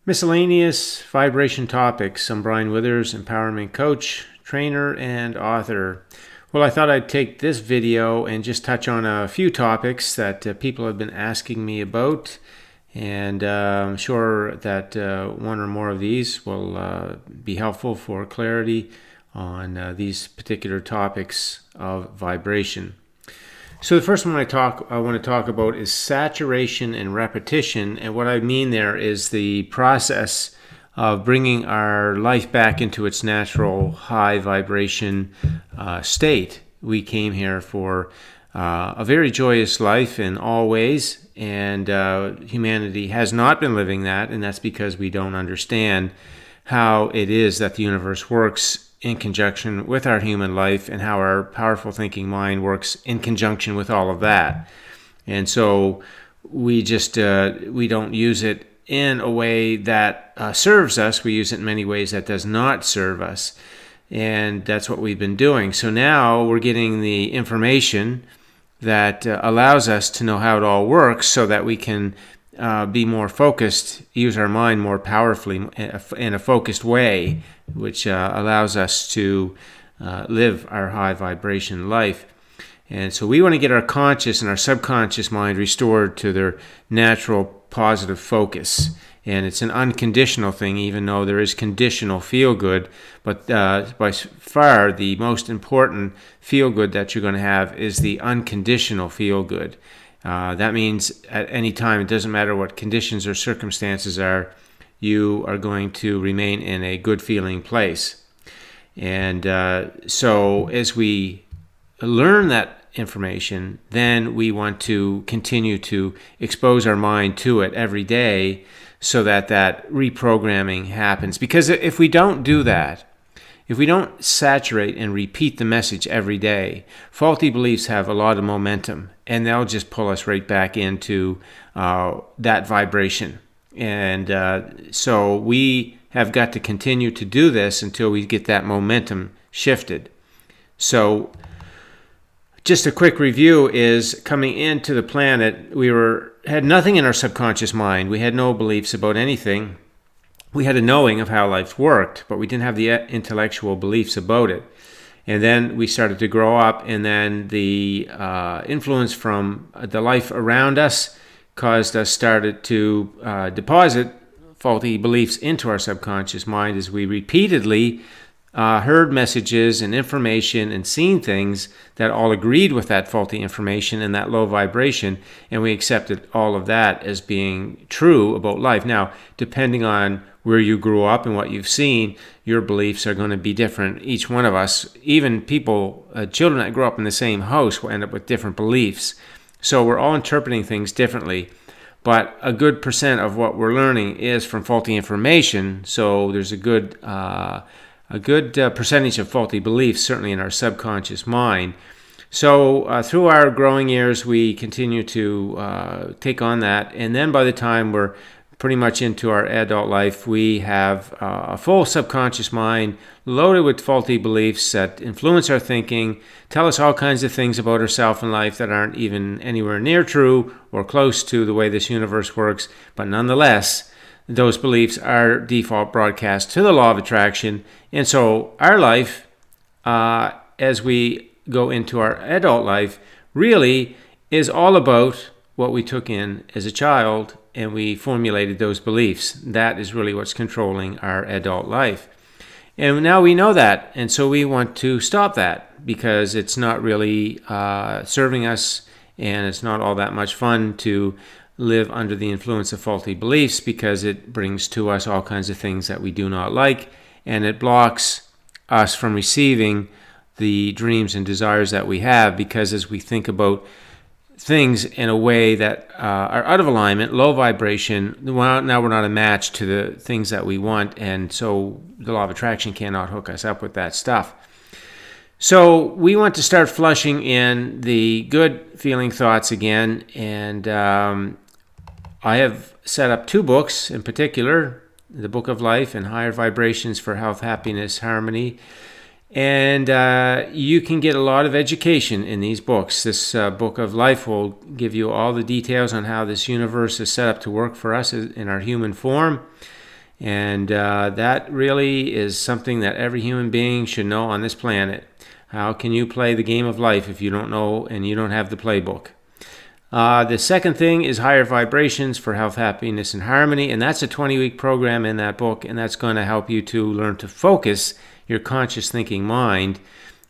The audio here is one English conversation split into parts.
Miscellaneous vibration topics. I'm Brian Withers, empowerment coach, trainer, and author. Well, I thought I'd take this video and just touch on a few topics that people have been asking me about. And I'm sure that one or more of these will be helpful for clarity on these particular topics of vibration. So the first one I want to talk about is saturation and repetition. And what I mean there is the process of bringing our life back into its natural high vibration state. We came here for a very joyous life in all ways, and humanity has not been living that, and that's because we don't understand how it is that the universe works in conjunction with our human life, and how our powerful thinking mind works in conjunction with all of that. And so we don't use it in a way that serves us. We use it in many ways that does not serve us. And that's what we've been doing. So now we're getting the information that allows us to know how it all works, so that we can be more focused, use our mind more powerfully in a focused way, which allows us to live our high vibration life. And so we want to get our conscious and our subconscious mind restored to their natural positive focus. And it's an unconditional thing, even though there is conditional feel-good. But by far, the most important feel-good that you're going to have is the unconditional feel-good. That means at any time, it doesn't matter what conditions or circumstances are, you are going to remain in a good feeling place. And so as we learn that information, then we want to continue to expose our mind to it every day, so that reprogramming happens. Because if we don't do that, if we don't saturate and repeat the message every day, faulty beliefs have a lot of momentum, and they'll just pull us right back into that vibration. And so we have got to continue to do this until we get that momentum shifted. So just a quick review is, coming into the planet, we had nothing in our subconscious mind. We had no beliefs about anything. We had a knowing of how life worked, but we didn't have the intellectual beliefs about it. And then we started to grow up, and then the influence from the life around us caused us started to deposit faulty beliefs into our subconscious mind as we repeatedly heard messages and information and seen things that all agreed with that faulty information and that low vibration, and we accepted all of that as being true about life. Now, depending on where you grew up and what you've seen, your beliefs are going to be different. Each one of us, even children that grow up in the same house, will end up with different beliefs. So we're all interpreting things differently. But a good percent of what we're learning is from faulty information. So there's a good percentage of faulty beliefs, certainly in our subconscious mind. So through our growing years, we continue to take on that. And then by the time we're pretty much into our adult life, we have a full subconscious mind loaded with faulty beliefs that influence our thinking, tell us all kinds of things about ourselves and life that aren't even anywhere near true or close to the way this universe works. But nonetheless, those beliefs are default broadcast to the law of attraction. And so our life, as we go into our adult life, really is all about what we took in as a child, and we formulated those beliefs. That is really what's controlling our adult life. And now we know that, and so we want to stop that, because it's not really serving us, and it's not all that much fun to live under the influence of faulty beliefs, because it brings to us all kinds of things that we do not like, and it blocks us from receiving the dreams and desires that we have, because as we think about things in a way that are out of alignment, low vibration, now we're not a match to the things that we want, and so the law of attraction cannot hook us up with that stuff. So we want to start flushing in the good feeling thoughts again, and I have set up 2 books in particular, the Book of Life and Higher Vibrations for Health, Happiness, Harmony. And you can get a lot of education in these books. This Book of Life will give you all the details on how this universe is set up to work for us in our human form. And that really is something that every human being should know on this planet. How can you play the game of life if you don't know and you don't have the playbook? The second thing is higher vibrations for health, happiness, and harmony. And that's a 20-week program in that book. And that's going to help you to learn to focus your conscious thinking mind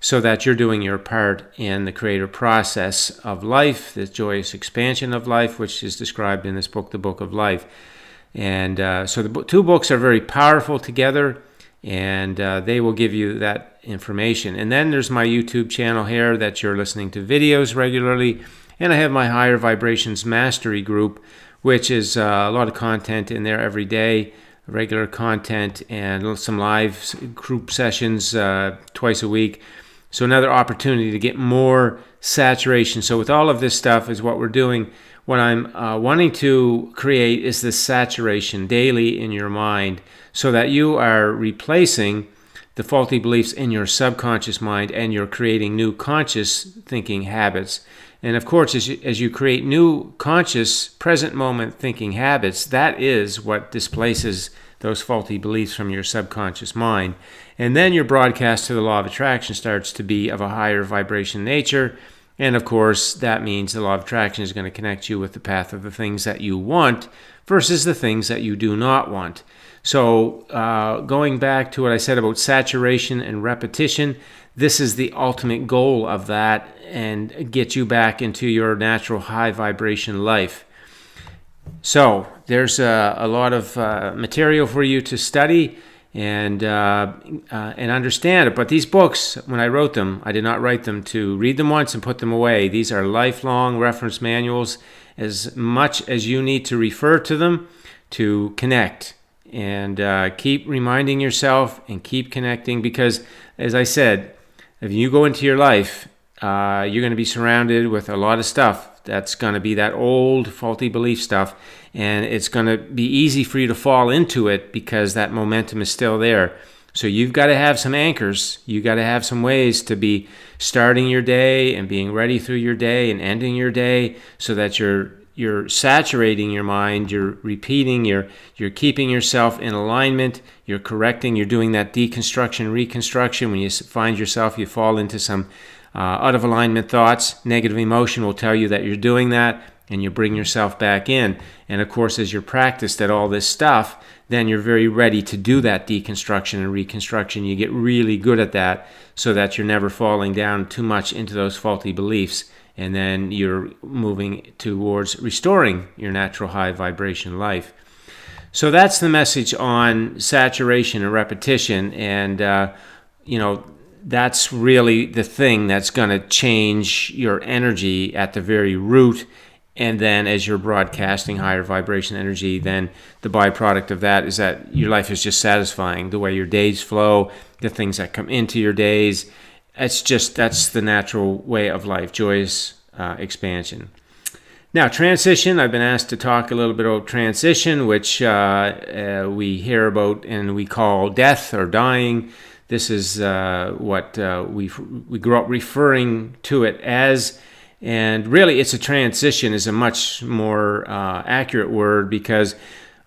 so that you're doing your part in the creative process of life, the joyous expansion of life, which is described in this book, The Book of Life. And so the two books are very powerful together, and they will give you that information. And then there's my YouTube channel here that you're listening to videos regularly. And I have my Higher Vibrations Mastery group, which is a lot of content in there every day, regular content, and some live group sessions twice a week. So another opportunity to get more saturation. So with all of this stuff is what we're doing. What I'm wanting to create is this saturation daily in your mind so that you are replacing the faulty beliefs in your subconscious mind and you're creating new conscious thinking habits. And of course, as you create new conscious present moment thinking habits, that is what displaces those faulty beliefs from your subconscious mind. And then your broadcast to the law of attraction starts to be of a higher vibration nature. And of course, that means the law of attraction is going to connect you with the path of the things that you want versus the things that you do not want. So going back to what I said about saturation and repetition, this is the ultimate goal of that and get you back into your natural high vibration life. So there's a lot of material for you to study and understand it. But these books, when I wrote them, I did not write them to read them once and put them away. These are lifelong reference manuals, as much as you need to refer to them to connect. And keep reminding yourself and keep connecting, because, as I said, if you go into your life, you're going to be surrounded with a lot of stuff that's going to be that old faulty belief stuff, and it's going to be easy for you to fall into it because that momentum is still there. So you've got to have some anchors. You've got to have some ways to be starting your day and being ready through your day and ending your day so that you're saturating your mind, you're repeating, you're keeping yourself in alignment, you're correcting, you're doing that deconstruction, reconstruction. When you find yourself, you fall into some out of alignment thoughts, negative emotion will tell you that you're doing that, and you bring yourself back in. And of course, as you're practiced at all this stuff, then you're very ready to do that deconstruction and reconstruction. You get really good at that so that you're never falling down too much into those faulty beliefs. And then you're moving towards restoring your natural high vibration life. So that's the message on saturation and repetition. And, that's really the thing that's going to change your energy at the very root. And then as you're broadcasting higher vibration energy, then the byproduct of that is that your life is just satisfying. The way your days flow, the things that come into your days, that's the natural way of life, joyous expansion. Now, transition, I've been asked to talk a little bit about transition, which we hear about and we call death or dying. This is what we grew up referring to it as. And really, it's a transition is a much more accurate word, because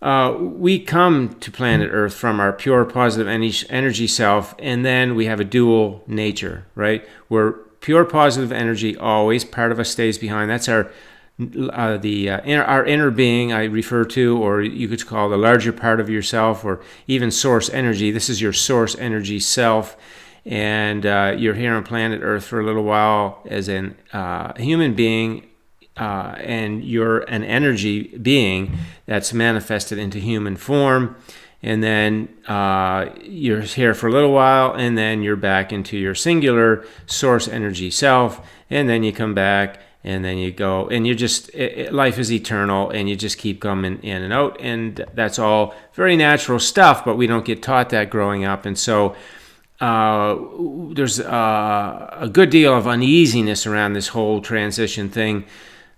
we come to planet Earth from our pure positive energy self, and then we have a dual nature, right? We're pure positive energy always. Part of us stays behind. That's our inner being I refer to, or you could call the larger part of yourself, or even source energy. This is your source energy self. And you're here on planet Earth for a little while as a human being, and you're an energy being that's manifested into human form. And then you're here for a little while, and then you're back into your singular source energy self, and then you come back, and then you go, and you just, life is eternal, and you just keep coming in and out, and that's all very natural stuff, but we don't get taught that growing up. And so there's a good deal of uneasiness around this whole transition thing,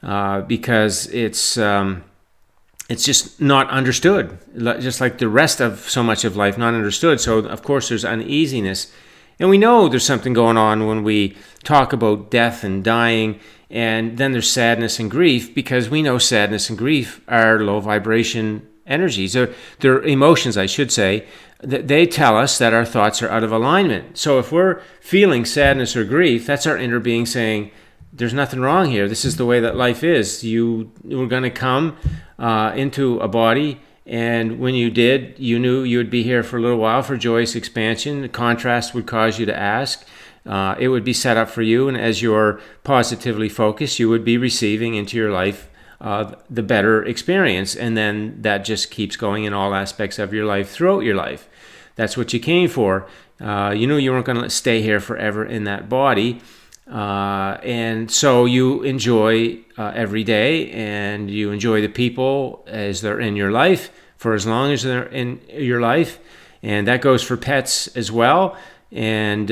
because it's just not understood, just like the rest of so much of life, not understood. So of course there's uneasiness, and we know there's something going on when we talk about death and dying. And then there's sadness and grief, because we know sadness and grief are low vibration energies, or they're emotions, I should say. They tell us that our thoughts are out of alignment. So if we're feeling sadness or grief, that's our inner being saying, there's nothing wrong here. This is the way that life is. You were going to come into a body, and when you did, you knew you would be here for a little while for joyous expansion. The contrast would cause you to ask. It would be set up for you, and as you're positively focused, you would be receiving into your life the better experience, and then that just keeps going in all aspects of your life throughout your life. That's what you came for. You knew you weren't going to stay here forever in that body, and so you enjoy every day, and you enjoy the people as they're in your life for as long as they're in your life, and that goes for pets as well. And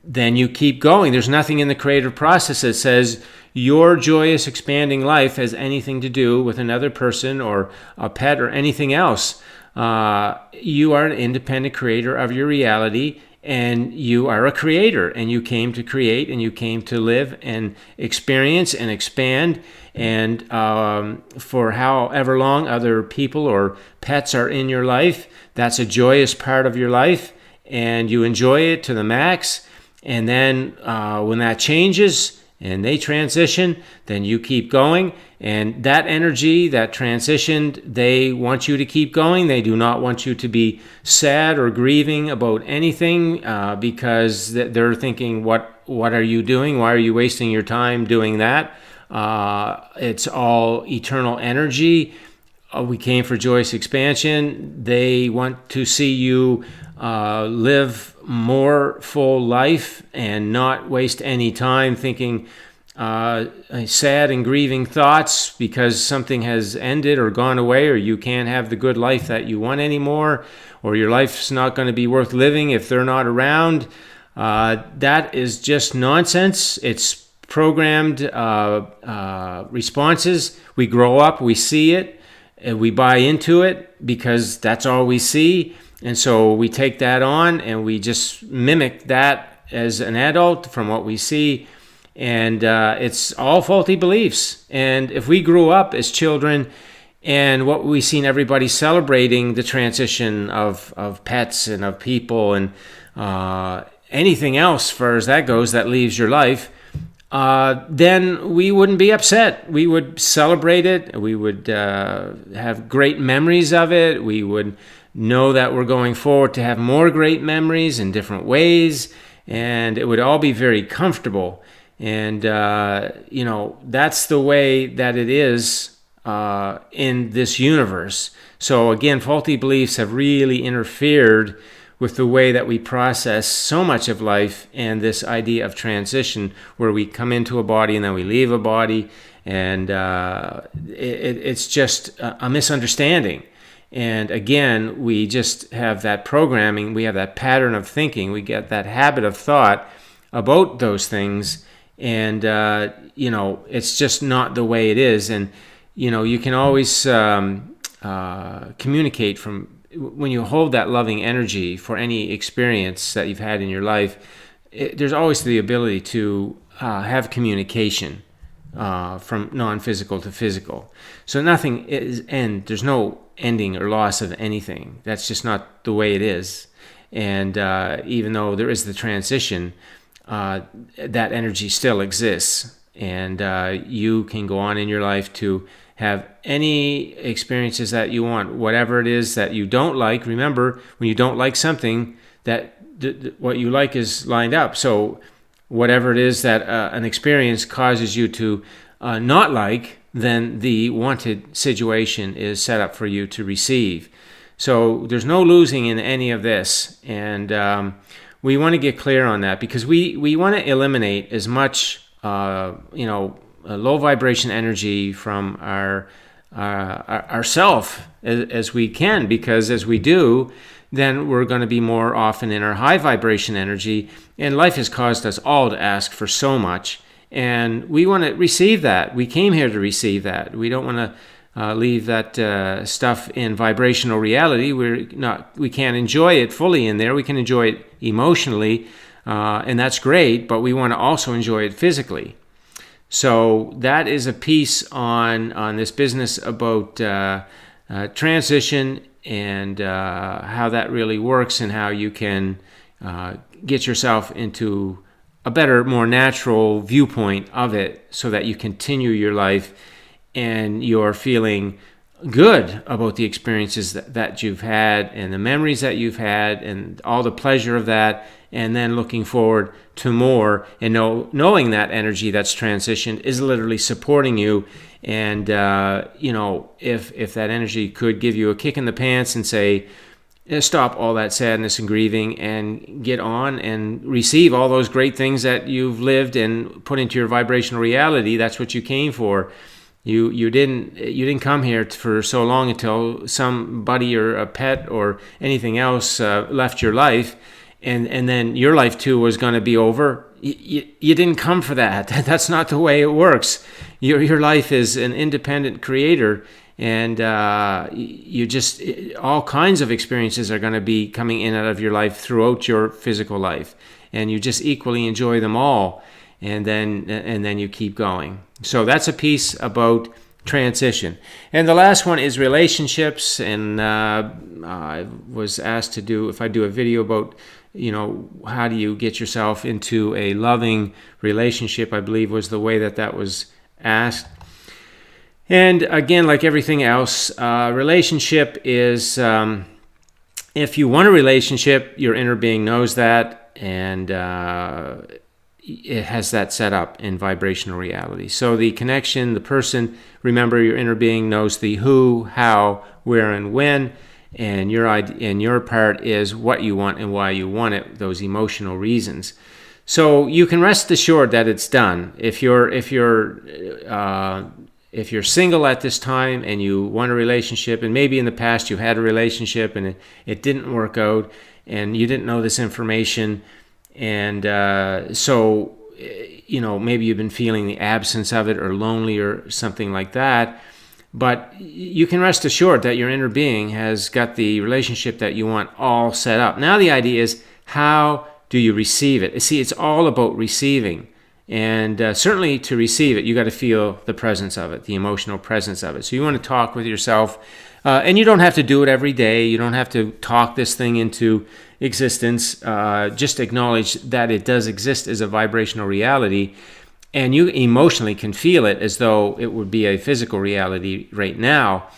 then you keep going. There's nothing in the creative process that says your joyous, expanding life has anything to do with another person or a pet or anything else. You are an independent creator of your reality, and you are a creator, and you came to create, and you came to live and experience and expand. And for however long other people or pets are in your life, that's a joyous part of your life, and you enjoy it to the max. And then when that changes and they transition, then you keep going. And that energy, that transitioned, they want you to keep going. They do not want you to be sad or grieving about anything because they're thinking, what are you doing? Why are you wasting your time doing that? It's all eternal energy. We came for joyous expansion. They want to see you live more full life and not waste any time thinking sad and grieving thoughts because something has ended or gone away, or you can't have the good life that you want anymore, or your life's not going to be worth living if they're not around. That is just nonsense. It's programmed responses. We grow up, we see it, and we buy into it because that's all we see. And so we take that on and we just mimic that as an adult from what we see. And it's all faulty beliefs. And if we grew up as children and what we've seen everybody celebrating the transition of pets and of people and anything else, as far as that goes, that leaves your life, then we wouldn't be upset. We would celebrate it. We would have great memories of it. We would know that we're going forward to have more great memories in different ways, and it would all be very comfortable. And, that's the way that it is in this universe. So again, faulty beliefs have really interfered with the way that we process so much of life, and this idea of transition where we come into a body and then we leave a body, and it's just a misunderstanding. And again, we just have that programming, we have that pattern of thinking, we get that habit of thought about those things, and it's just not the way it is. And you can always communicate from when you hold that loving energy for any experience that you've had in your life. There's always the ability to have communication from non-physical to physical. So nothing is end. There's no ending or loss of anything. That's just not the way it is. And even though there is the transition, that energy still exists, and you can go on in your life to have any experiences that you want, whatever it is that you don't like. Remember, when you don't like something, that what you like is lined up. So whatever it is that an experience causes you to not like, then the wanted situation is set up for you to receive. So there's no losing in any of this. And we want to get clear on that, because we want to eliminate as much low vibration energy from ourself as we can, because as we do, then we're going to be more often in our high vibration energy, and life has caused us all to ask for so much, and we want to receive that. We came here to receive that. We don't want to leave that stuff in vibrational reality. We can't enjoy it fully in there. We can enjoy it emotionally, and that's great, but we want to also enjoy it physically. So that is a piece on this business about transition and how that really works, and how you can get yourself into a better, more natural viewpoint of it, so that you continue your life and you're feeling good about the experiences that you've had, and the memories that you've had, and all the pleasure of that, and then looking forward to more, and knowing that energy that's transitioned is literally supporting you. And if that energy could give you a kick in the pants and say, stop all that sadness and grieving and get on and receive all those great things that you've lived and put into your vibrational reality. That's what you came for. You didn't come here for so long until somebody or a pet or anything else left your life, and then your life too was going to be over. You didn't come for that. That's not the way it works. Your life is an independent creator, and all kinds of experiences are going to be coming in and out of your life throughout your physical life, and you just equally enjoy them all, and then you keep going. So that's a piece about transition. And the last one is relationships, and I was asked to do a video about how do you get yourself into a loving relationship, I believe was the way that was asked. And again, like everything else, relationship is, if you want a relationship, your inner being knows that, and it has that set up in vibrational reality. So the connection, the person, remember, your inner being knows the who, how, where, and when, and your part is what you want and why you want it, those emotional reasons. So you can rest assured that it's done. If you're single at this time and you want a relationship, and maybe in the past you had a relationship and it didn't work out, and you didn't know this information, and so maybe you've been feeling the absence of it, or lonely, or something like that, but you can rest assured that your inner being has got the relationship that you want all set up. Now the idea is, how do you receive it? See, it's all about receiving. And certainly to receive it, you got to feel the presence of it, the emotional presence of it. So you want to talk with yourself, and you don't have to do it every day. You don't have to talk this thing into existence. Just acknowledge that it does exist as a vibrational reality, and you emotionally can feel it as though it would be a physical reality right now.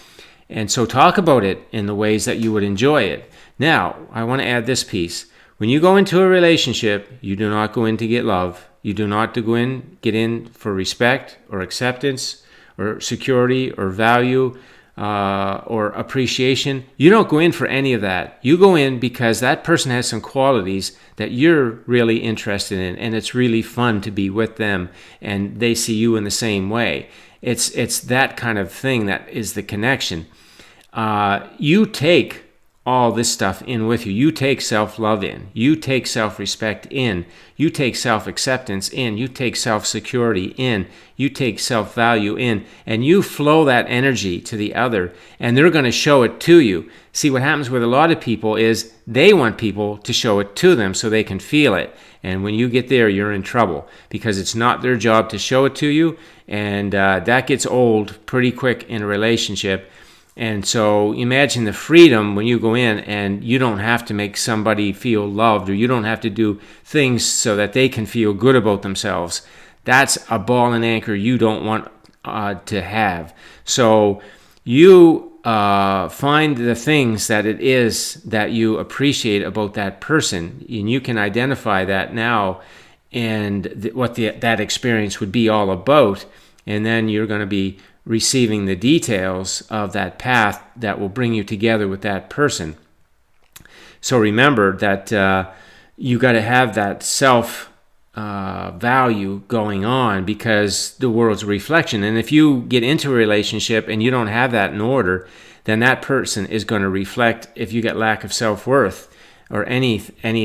And so talk about it in the ways that you would enjoy it. Now, I want to add this piece. When you go into a relationship, you do not go in to get love. You do not get in for respect or acceptance or security or value or appreciation. You don't go in for any of that. You go in because that person has some qualities that you're really interested in, and it's really fun to be with them, and they see you in the same way. It's that kind of thing that is the connection. You take all this stuff in with you. You take self-love in. You take self-respect in. You take self-acceptance in. You take self-security in. You take self-value in. And you flow that energy to the other, and they're going to show it to you. See, what happens with a lot of people is they want people to show it to them so they can feel it. And when you get there, you're in trouble, because it's not their job to show it to you. And that gets old pretty quick in a relationship. And so imagine the freedom when you go in and you don't have to make somebody feel loved, or you don't have to do things so that they can feel good about themselves. That's a ball and anchor you don't want to have. So you find the things that it is that you appreciate about that person, and you can identify that now, and what that experience would be all about. And then you're going to be receiving the details of that path that will bring you together with that person. So remember that you got to have that self value going on, because the world's a reflection. And if you get into a relationship and you don't have that in order, then that person is going to reflect, if you get lack of self-worth or any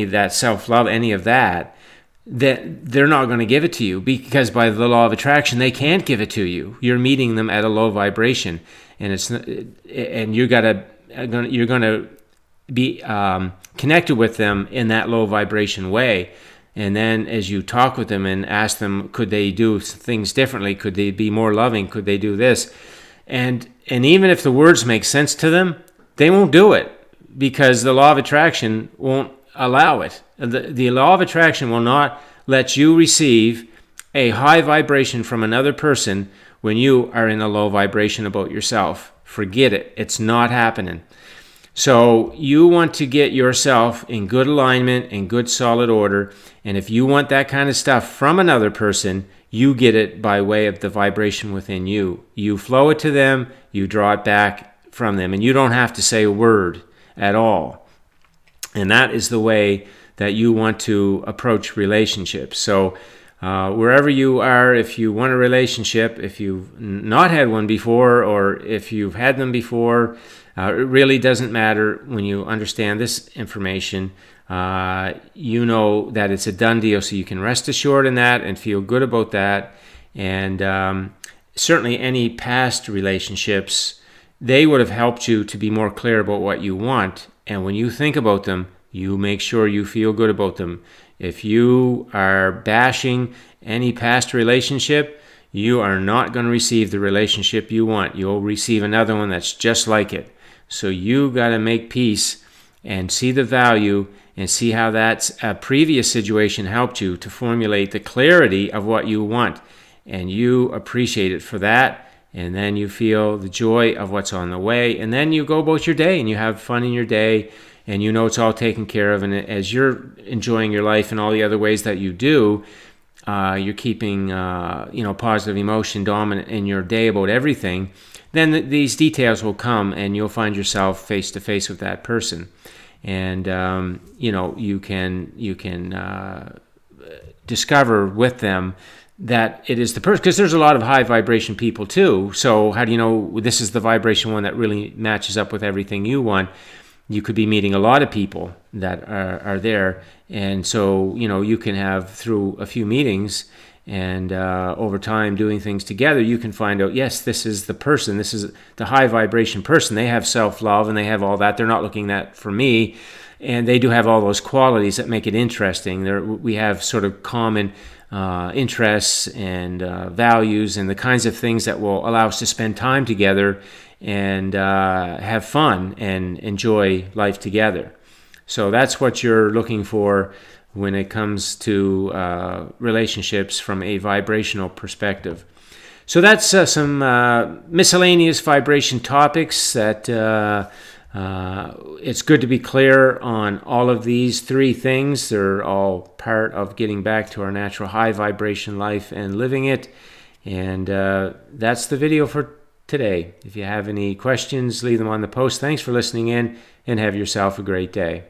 of that self-love, any of that they're not going to give it to you, because by the law of attraction they can't give it to you. You're meeting them at a low vibration, and you're going to be connected with them in that low vibration way. And then as you talk with them and ask them, could they do things differently? Could they be more loving? Could they do this? And even if the words make sense to them, they won't do it because the law of attraction won't allow it. The law of attraction will not let you receive a high vibration from another person when you are in a low vibration about yourself. Forget it. It's not happening. So you want to get yourself in good alignment, in good solid order. And if you want that kind of stuff from another person, you get it by way of the vibration within you. You flow it to them, you draw it back from them, and you don't have to say a word at all. And that is the way that you want to approach relationships. So wherever you are, if you want a relationship, if you've not had one before, or if you've had them before, it really doesn't matter. When you understand this information, you know that it's a done deal, so you can rest assured in that and feel good about that. And certainly any past relationships, they would have helped you to be more clear about what you want. And when you think about them, you make sure you feel good about them. If you are bashing any past relationship, you are not going to receive the relationship you want. You'll receive another one that's just like it. So you got to make peace and see the value and see how that previous situation helped you to formulate the clarity of what you want. And you appreciate it for that. And then you feel the joy of what's on the way. And then you go about your day and you have fun in your day. And you know it's all taken care of. And as you're enjoying your life and all the other ways that you do, you're keeping positive emotion dominant in your day about everything. Then these details will come, and you'll find yourself face to face with that person. And you can discover with them that it is the person, because there's a lot of high vibration people too. So how do you know this is the vibration one that really matches up with everything you want? You could be meeting a lot of people that are there. And so, you can have, through a few meetings and over time doing things together, you can find out, yes, this is the person. This is the high vibration person. They have self-love and they have all that. They're not looking at for me. And they do have all those qualities that make it interesting. We have sort of common interests and values and the kinds of things that will allow us to spend time together and have fun and enjoy life together. So that's what you're looking for when it comes to relationships from a vibrational perspective. So that's some miscellaneous vibration topics that it's good to be clear on all of these three things. They're all part of getting back to our natural high vibration life and living it. And that's the video for today. If you have any questions, leave them on the post. Thanks for listening in, and have yourself a great day.